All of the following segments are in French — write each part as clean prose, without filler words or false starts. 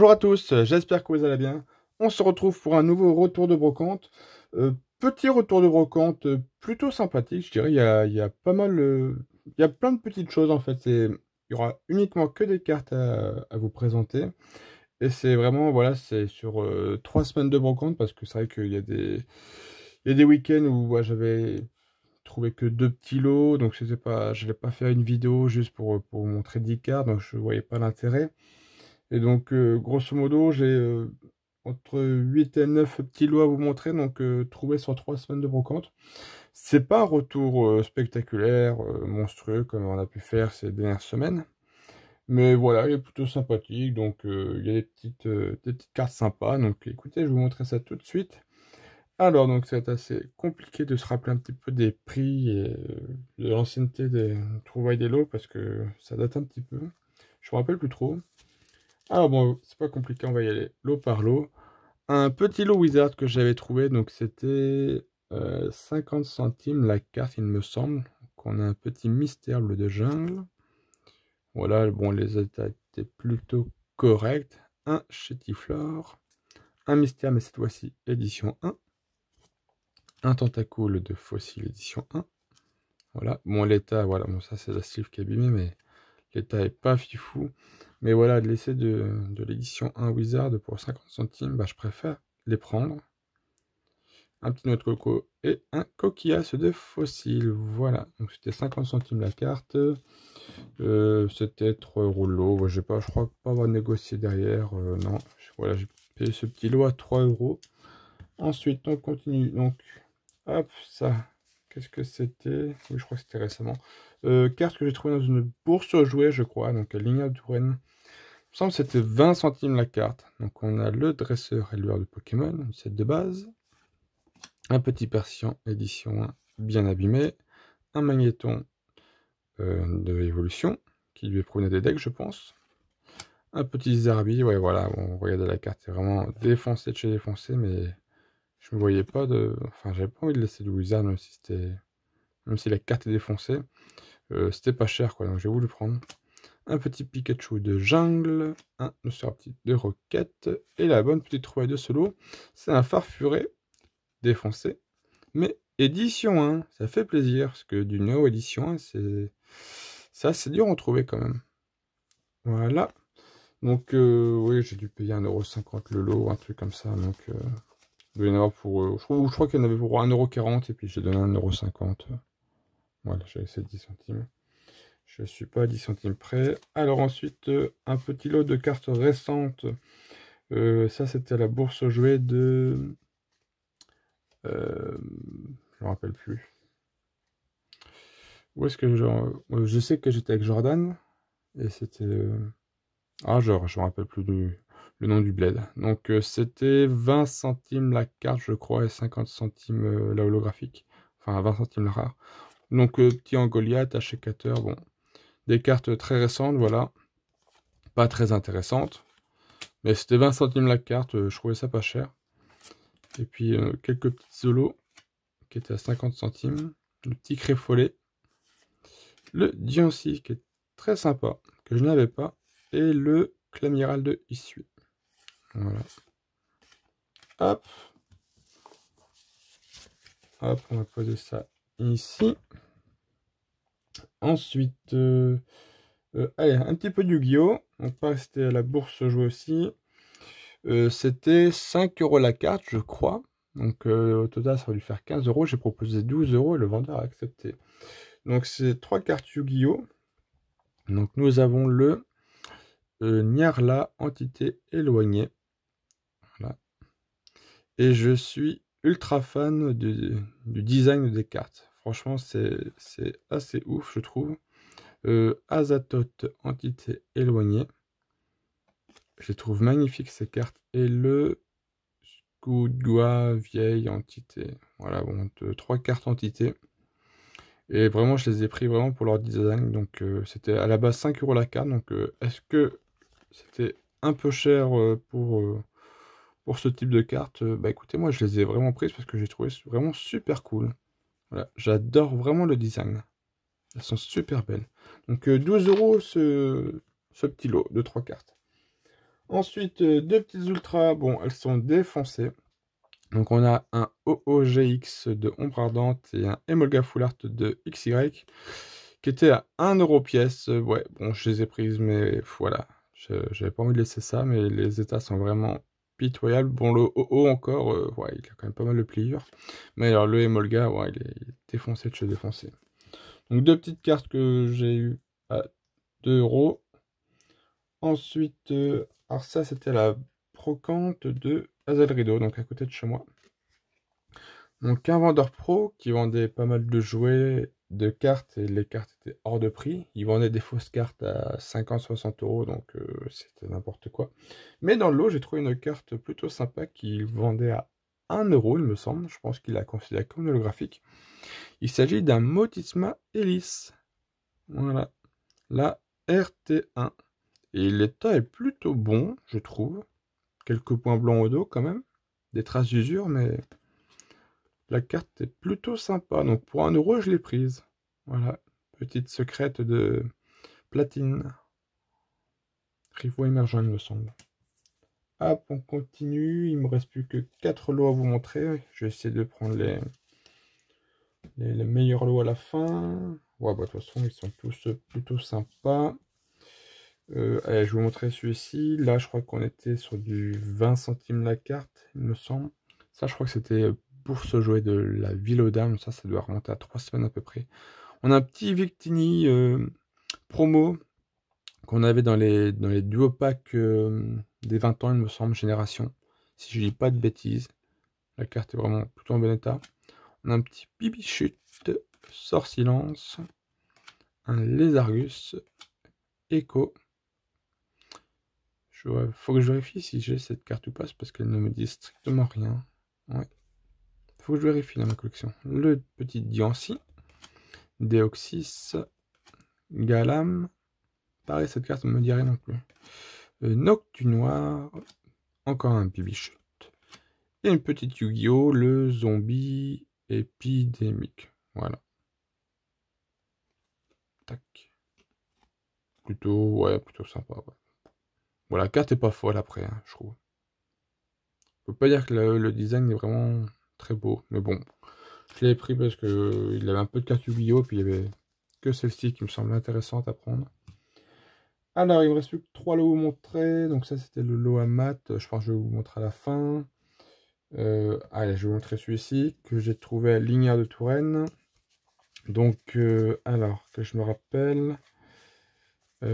Bonjour à tous, j'espère que vous allez bien. On se retrouve pour un nouveau retour de brocante. Petit retour de brocante plutôt sympathique, je dirais. Il y a pas mal, il y a plein de petites choses en fait. Il y aura uniquement que des cartes à vous présenter. Et c'est vraiment, voilà, c'est sur 3 semaines de brocante parce que c'est vrai qu'il y a il y a des week-ends où ouais, j'avais trouvé que deux petits lots, donc c'était pas, je n'allais pas faire une vidéo juste pour vous montrer 10 cartes, donc je voyais pas l'intérêt. Et donc, grosso modo, j'ai entre 8 et 9 petits lots à vous montrer, donc trouvés sur 3 semaines de brocante. C'est pas un retour spectaculaire, monstrueux, comme on a pu faire ces dernières semaines. Mais voilà, il est plutôt sympathique, donc il y a des petites cartes sympas. Donc écoutez, je vais vous montrer ça tout de suite. Alors, donc c'est assez compliqué de se rappeler un petit peu des prix et de l'ancienneté des trouvailles des lots, parce que ça date un petit peu. Je me rappelle plus trop. Ah bon, c'est pas compliqué, on va y aller lot par lot. Un petit lot Wizard que j'avais trouvé, donc c'était 50 centimes la carte, il me semble. Qu'on a un petit mystère bleu de jungle. Voilà, bon, les états étaient plutôt corrects. Un chétiflore. Un mystère, mais cette fois-ci, édition 1. Un tentacule de fossile, édition 1. Voilà, bon, l'état, voilà, bon, ça c'est la sleeve qui est abîmée, mais l'état est pas fifou. Mais voilà, de l'essai de l'édition 1 Wizard pour 50 centimes, bah, je préfère les prendre. Un petit noix de coco et un coquillasse de fossile. Voilà, donc c'était 50 centimes la carte. C'était 3 € le lot. Je crois pas avoir négocié derrière. Non, voilà, j'ai payé ce petit lot à 3 €. Ensuite, on continue. Donc, hop, ça. Qu'est-ce que c'était? Oui, je crois que c'était récemment. Carte que j'ai trouvée dans une bourse aux jouets, je crois. Donc, Ligne Touraine. Il me semble que c'était 20 centimes la carte. Donc, on a le dresseur éleveur de Pokémon, une set de base. Un petit Persian, édition 1, bien abîmé. Un magnéton de évolution, qui lui est provenait des decks, je pense. Un petit Zerbi, ouais, voilà. Bon, regardez la carte, c'est vraiment défoncé de chez défoncé, mais je me voyais pas de. Enfin, j'avais pas envie de laisser du Wizard, même si c'était. Même si la carte est défoncée. C'était pas cher, quoi, donc j'ai voulu prendre. Un petit Pikachu de jungle, un Nocerapti de roquette, et la bonne petite trouvaille de solo, c'est un Farfuré défoncé, mais édition 1, ça fait plaisir, parce que du Neo édition 1, c'est dur à en trouver quand même. Voilà. Donc, oui, j'ai dû payer 1,50 € le lot, un truc comme ça, donc il doit y en avoir pour... je crois qu'il y en avait pour 1,40 € et puis j'ai donné 1,50 €. Voilà, j'ai laissé 10 centimes. Je suis pas à 10 centimes près. Alors ensuite, un petit lot de cartes récentes. Ça, c'était à la bourse aux jouets de... je me rappelle plus. Où est-ce que je sais que j'étais avec Jordan. Et c'était... Ah, je me rappelle plus le nom du bled. Donc c'était 20 centimes la carte, je crois, et 50 centimes la holographique. Enfin, 20 centimes la rare. Donc petit en Goliath, H4, bon. Des cartes très récentes, voilà. Pas très intéressantes. Mais c'était 20 centimes la carte, je trouvais ça pas cher. Et puis quelques petits solos qui étaient à 50 centimes. Le petit Créfollet. Le Diancie qui est très sympa, que je n'avais pas. Et le Clamiral de Issue. Voilà. Hop. Hop, on va poser ça ici. Ensuite, allez, un petit peu de Yu-Gi-Oh! On va rester à la bourse jouer aussi. C'était 5 € la carte, je crois. Donc au total, ça va lui faire 15 €. J'ai proposé 12 € et le vendeur a accepté. Donc c'est 3 cartes Yu-Gi-Oh! Donc nous avons le Nyarla, entité éloignée. Voilà. Et je suis ultra fan du design des cartes. Franchement, c'est assez ouf, je trouve. Azathoth, entité éloignée. Je les trouve magnifiques ces cartes. Et le Skudgua, vieille entité. Voilà, bon, 3 cartes entités. Et vraiment, je les ai pris vraiment pour leur design. Donc, c'était à la base 5 € la carte. Donc, est-ce que c'était un peu cher pour ce type de carte? Bah écoutez, moi, je les ai vraiment prises parce que j'ai trouvé vraiment super cool. Voilà, j'adore vraiment le design. Elles sont super belles. Donc 12 € ce petit lot de 3 cartes. Ensuite, deux petites ultras. Bon, elles sont défoncées. Donc on a un OOGX de Ombre Ardente et un Emolga Full Art de XY qui étaient à 1 € pièce. Ouais, bon, je les ai prises, mais voilà. J'avais pas envie de laisser ça, mais les états sont vraiment pitoyables. Bon, le OO encore, ouais, il a quand même pas mal de pliures. Mais alors le Emolga, ouais, il est défoncé de chez défoncé. Donc deux petites cartes que j'ai eues à 2 €. Ensuite, alors ça c'était la brocante de Hazel Rideau, donc à côté de chez moi. Donc un vendeur pro qui vendait pas mal de jouets, de cartes, et les cartes étaient hors de prix. Il vendait des fausses cartes à 50-60 €, donc c'était n'importe quoi. Mais dans le lot, j'ai trouvé une carte plutôt sympa qu'il vendait à 1 €, il me semble. Je pense qu'il la considéré comme holographique. Il s'agit d'un Motisma Hélice. Voilà, la RT1. Et l'état est plutôt bon, je trouve. Quelques points blancs au dos quand même. Des traces d'usure, mais la carte est plutôt sympa. Donc pour 1 €, je l'ai prise. Voilà, petite secrète de platine. Rivaux émergent, il me semble. Hop, on continue. Il me reste plus que 4 lots à vous montrer. Je vais essayer de prendre les meilleurs lots à la fin. Ouais, bah, de toute façon, ils sont tous plutôt sympas. Allez, je vais vous montrer celui-ci. Là, je crois qu'on était sur du 20 centimes la carte, il me semble. Ça, je crois que c'était pour se jouer de la ville aux dames. Ça doit remonter à 3 semaines à peu près. On a un petit Victini promo qu'on avait dans les duo packs des 20 ans, il me semble, génération. Si je dis pas de bêtises. La carte est vraiment plutôt en bon état. On a un petit Bibichute, Sort Silence, un Lézargus, Echo. Faut que je vérifie si j'ai cette carte ou pas, parce qu'elle ne me dit strictement rien. Ouais. Faut que je vérifie dans ma collection. Le petit Diancie, Deoxys, Galam. Pareil, cette carte ne me dit rien non plus. Noctu Noir, encore un Bibichute. Et une petite Yu-Gi-Oh! Le zombie épidémique. Voilà. Tac. Plutôt sympa. Ouais. Bon, la carte est pas folle après, hein, je trouve. Je peux pas dire que le design est vraiment très beau, mais bon. Je l'ai pris parce que il avait un peu de cartes Yu-Gi-Oh! Puis il y avait que celle-ci qui me semblait intéressante à prendre. Alors, il me reste plus que 3 lots à vous montrer. Donc ça, c'était le lot à mat. Je pense que je vais vous montrer à la fin. Allez, je vais vous montrer celui-ci que j'ai trouvé à Lignières de Touraine. Donc, alors, que je me rappelle.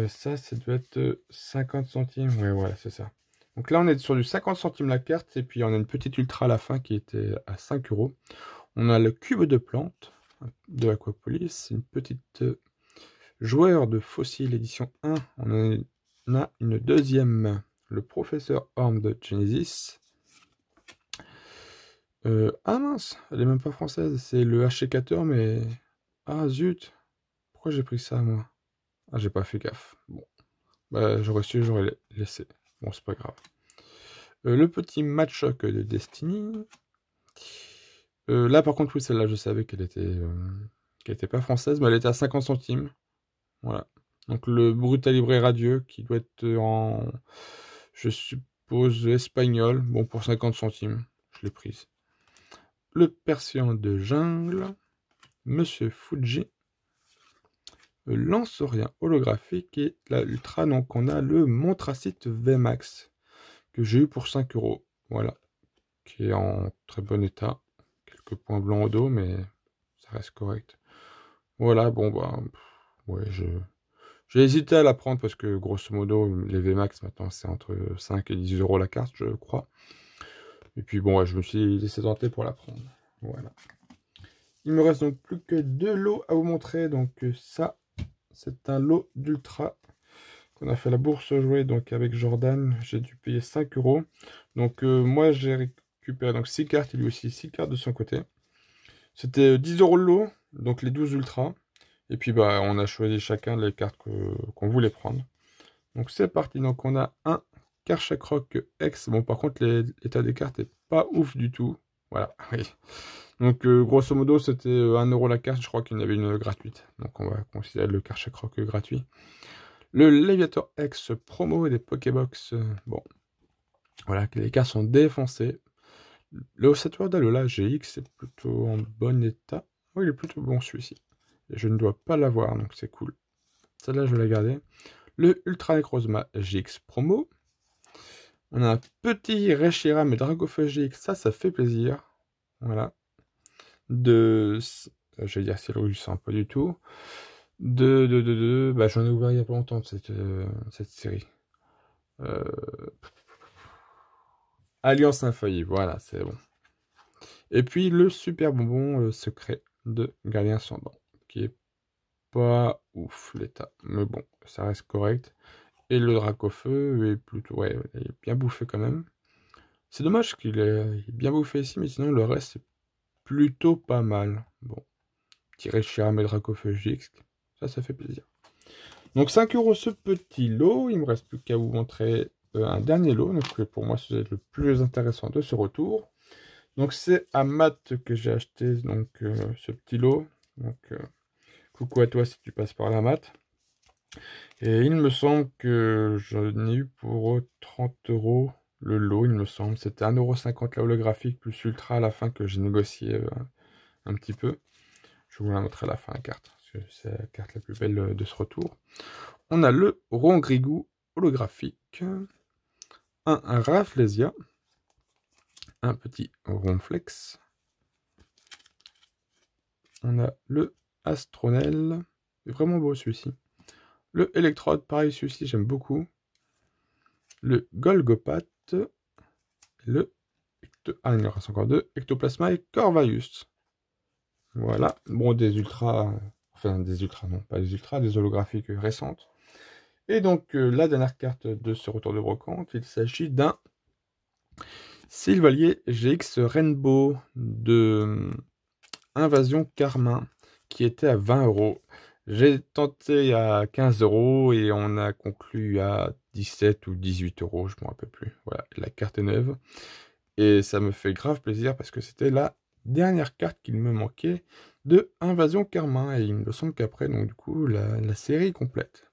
Ça doit être 50 centimes. Ouais, voilà, c'est ça. Donc là, on est sur du 50 centimes la carte. Et puis, on a une petite ultra à la fin qui était à 5 €. On a le cube de plantes de Aquapolis. Une petite joueur de fossiles édition 1. On en a une deuxième. Le professeur Orm de Genesis. Ah mince, elle est même pas française. C'est le H4, mais... Ah zut. Pourquoi j'ai pris ça, moi? Ah, j'ai pas fait gaffe. Bon. Bah, j'aurais su, j'aurais laissé. Bon, c'est pas grave. Le petit Matchok de Destiny. Là, par contre, oui, celle-là, je savais qu'elle était pas française, mais elle était à 50 centimes. Voilà. Donc, le Brutalibré Radieux, qui doit être en, je suppose, espagnol. Bon, pour 50 centimes, je l'ai prise. Le Perséant de Jungle. Monsieur Fuji. Lanceurien holographique et la Ultra. Donc, on a le Montracite VMAX que j'ai eu pour 5 €. Voilà. Qui est en très bon état. Quelques points blancs au dos, mais ça reste correct. Voilà, bon, bah, ouais, j'ai hésité à la prendre parce que, grosso modo, les VMAX, maintenant, c'est entre 5 et 10 € la carte, je crois. Et puis, bon, ouais, je me suis laissé tenter pour la prendre. Voilà. Il me reste donc plus que 2 lots à vous montrer. Donc, ça, c'est un lot d'ultra qu'on a fait la bourse jouée donc avec Jordan. J'ai dû payer 5 €. Donc, moi, j'ai récupéré donc 6 cartes et lui aussi 6 cartes de son côté. C'était 10 € le lot, donc les 12 ultras. Et puis bah on a choisi chacun les cartes qu'on voulait prendre. Donc c'est parti, donc on a un Karchakroc X. Bon par contre l'état des cartes est pas ouf du tout. Voilà, oui. Donc grosso modo c'était 1 € la carte, je crois qu'il y en avait une gratuite. Donc on va considérer le Karchakroc gratuit. Le Léviator X promo des Pokébox. Bon, voilà, les cartes sont défoncées. Le ossature d'Alola GX est plutôt en bon état. Oui, il est plutôt bon celui-ci. Et je ne dois pas l'avoir, donc c'est cool. Celle-là, je vais la garder. Le Ultra Necrozma GX promo. On a un petit Reshiram et Dragofeu GX, ça fait plaisir. Voilà. Je vais dire Ciel Rouge, je pas du tout. Bah, j'en ai ouvert il y a pas longtemps cette série. Alliance Infaillible, voilà, c'est bon. Et puis le super bonbon secret de Gardien Ascendant, qui est pas ouf l'état, mais bon, ça reste correct. Et le Dracofeu est plutôt, ouais, il est bien bouffé quand même. C'est dommage qu'il est bien bouffé ici, mais sinon le reste c'est plutôt pas mal. Bon, petit Reshiram et Dracofeu GX, ça fait plaisir. Donc 5 € ce petit lot, il me reste plus qu'à vous montrer un dernier lot, donc pour moi c'est le plus intéressant de ce retour. Donc c'est à Matt que j'ai acheté donc ce petit lot. Donc coucou à toi si tu passes par là, Matt. Et il me semble que j'en ai eu pour 30 € le lot, il me semble. C'était 1,50 € la holographique plus ultra à la fin que j'ai négocié un petit peu. Je vous la montrer à la fin la carte, parce que c'est la carte la plus belle de ce retour. On a le Rongrigou holographique, un Rafflesia, un petit Ronflex. On a le Astronel, c'est vraiment beau celui-ci. Le Electrode, pareil, celui-ci j'aime beaucoup. Le Golgopath, le il en reste encore deux, Ectoplasma et Corvus. Voilà, bon, des ultras, enfin des ultras, non, pas des ultras, des holographiques récentes. Et donc la dernière carte de ce retour de brocante, il s'agit d'un Sylvalier GX Rainbow de Invasion Carmin qui était à 20 €. J'ai tenté à 15 € et on a conclu à 17 ou 18 €, je ne me rappelle plus. Voilà, la carte est neuve. Et ça me fait grave plaisir parce que c'était la dernière carte qu'il me manquait de Invasion Carmin. Et il me semble qu'après, donc du coup, la série complète.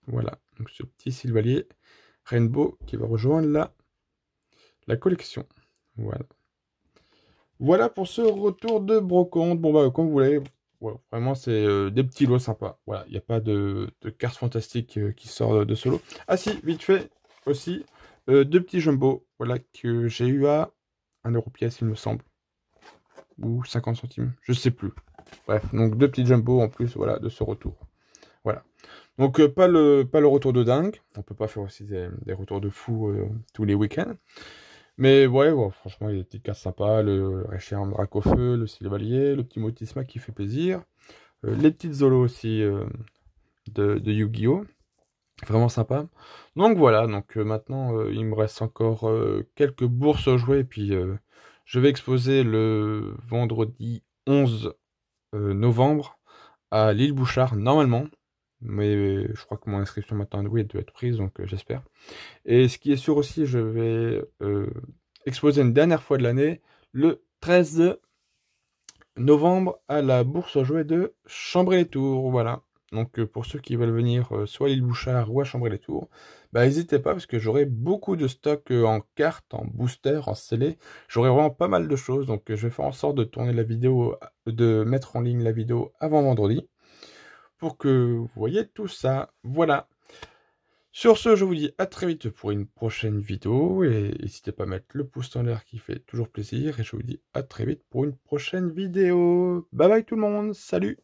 Voilà, donc ce petit Sylvalier Rainbow qui va rejoindre la collection. Voilà. Voilà pour ce retour de brocante. Bon bah comme vous voulez, ouais, vraiment c'est des petits lots sympas. Voilà, il n'y a pas de cartes fantastiques qui sortent de ce lot. Ah si, vite fait aussi, deux petits jumbo, voilà, que j'ai eu à 1 € pièce il me semble. Ou 50 centimes, je sais plus. Bref, donc deux petits jumbo en plus, voilà, de ce retour. Voilà. Donc pas le retour de dingue. On peut pas faire aussi des retours de fou tous les week-ends. Mais ouais, bon, franchement, il y a des petites cartes sympas. Le Reshiram Dracofeu, le Sylvalier, le petit Motisma qui fait plaisir. Les petites Zolos aussi de Yu-Gi-Oh! Vraiment sympa. Donc voilà, donc maintenant, il me reste encore quelques bourses à jouer. Et puis, je vais exposer le vendredi 11 novembre à l'île Bouchard, normalement. Mais je crois que mon inscription maintenant, oui, elle doit être prise, donc j'espère. Et ce qui est sûr aussi, je vais exposer une dernière fois de l'année, le 13 novembre, à la bourse aux jouets de Chambray-les-Tours. Voilà. Donc pour ceux qui veulent venir soit à l'île Bouchard ou à Chambray-les-Tours, bah n'hésitez pas parce que j'aurai beaucoup de stock en cartes, en booster, en scellé. J'aurai vraiment pas mal de choses. Donc je vais faire en sorte de tourner la vidéo, de mettre en ligne la vidéo avant vendredi pour que vous voyez tout ça. Voilà. Sur ce, je vous dis à très vite pour une prochaine vidéo et n'hésitez pas à mettre le pouce en l'air qui fait toujours plaisir et je vous dis à très vite pour une prochaine vidéo. Bye bye tout le monde, salut!